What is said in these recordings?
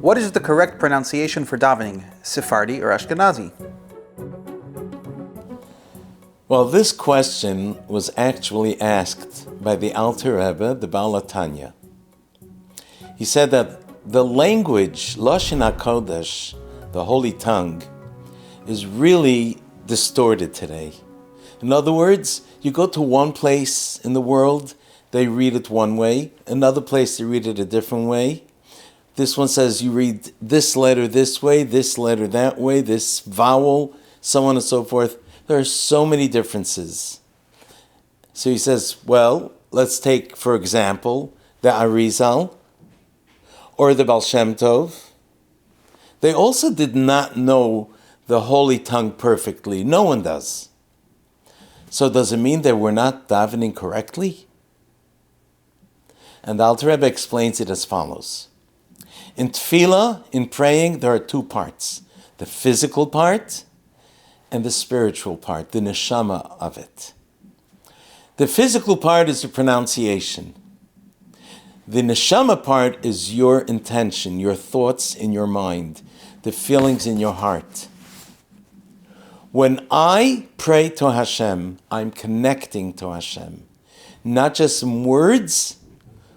What is the correct pronunciation for davening, Sephardi or Ashkenazi? Well, this question was actually asked by the Alter Rebbe, the Baal HaTanya. He said that the language, Lashon HaKodesh, the Holy Tongue, is really distorted today. In other words, you go to one place in the world, they read it one way. Another place, they read it a different way. This one says you read this letter this way, this letter that way, this vowel, so on and so forth. There are so many differences. So he says, well, let's take, for example, the Arizal or the Baal Shem Tov. They also did not know the Holy Tongue perfectly. No one does. So does it mean that we're not davening correctly? And the Alter Rebbe explains it as follows. In tefillah, in praying, there are two parts. The physical part and the spiritual part, the neshama of it. The physical part is the pronunciation. The neshama part is your intention, your thoughts in your mind, the feelings in your heart. When I pray to Hashem, I'm connecting to Hashem. Not just in words,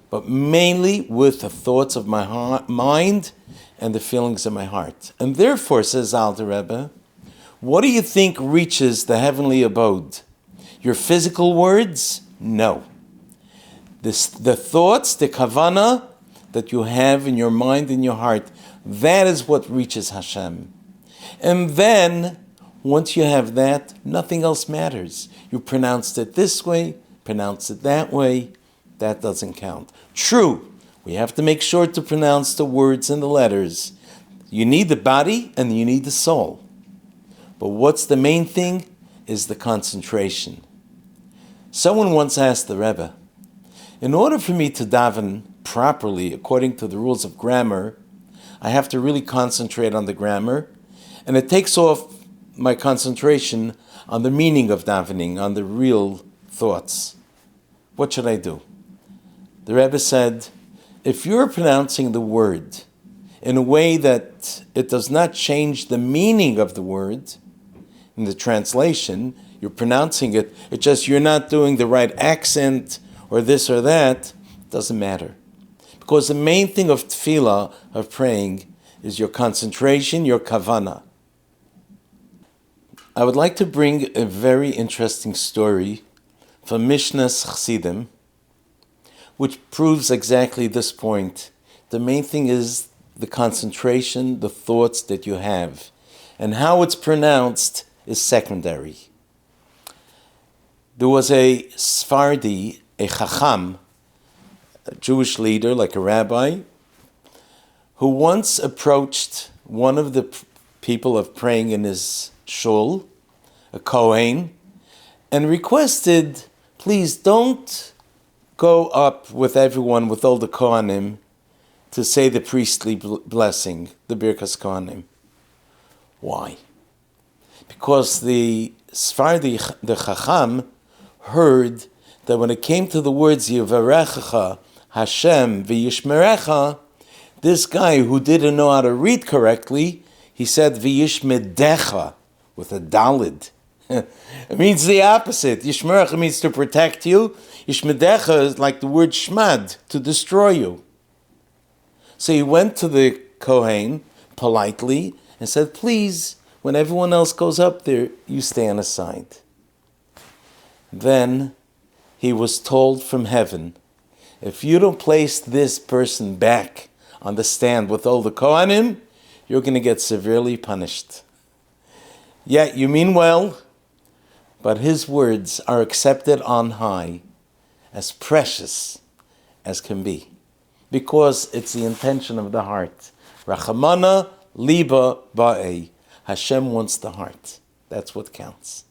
but mainly with the thoughts of my mind and the feelings of my heart. And therefore, says Alter Rebbe, what do you think reaches the heavenly abode? Your physical words? No. The thoughts, the kavanah that you have in your mind and your heart, that is what reaches Hashem. And then, once you have that, nothing else matters. You pronounced it this way, pronounced it that way, that doesn't count. True, we have to make sure to pronounce the words and the letters. You need the body and you need the soul. But what's the main thing is the concentration. Someone once asked the Rebbe, in order for me to daven properly according to the rules of grammar, I have to really concentrate on the grammar, and it takes off my concentration on the meaning of davening, on the real thoughts. What should I do? The Rebbe said, if you're pronouncing the word in a way that it does not change the meaning of the word, in the translation, you're pronouncing it, it's just you're not doing the right accent or this or that, it doesn't matter. Because the main thing of tefillah, of praying, is your concentration, your kavanah. I would like to bring a very interesting story from Mishnas Chassidim, which proves exactly this point. The main thing is the concentration, the thoughts that you have. And how it's pronounced is secondary. There was a Sephardi, a Chacham, a Jewish leader, like a rabbi, who once approached one of the people of praying in his shul, a Kohen, and requested, please don't go up with everyone, with all the Kohanim, to say the priestly blessing, the Birkas Kohanim. Why? Because the Sephardi, the Chacham, heard that when it came to the words Yivarechecha Hashem v'yishmerecha, this guy who didn't know how to read correctly, he said v'yishmedecha with a dalid. It means the opposite. Yishmerecha means to protect you. Yishmedecha is like the word shmad, to destroy you. So he went to the Kohen politely and said, please, when everyone else goes up there, you stay on the side. Then he was told from heaven, if you don't place this person back on the stand with all the Kohanim, you're going to get severely punished. Yet you mean well, but his words are accepted on high as precious as can be, because it's the intention of the heart. Rachamana liba ba'ei. Hashem wants the heart. That's what counts.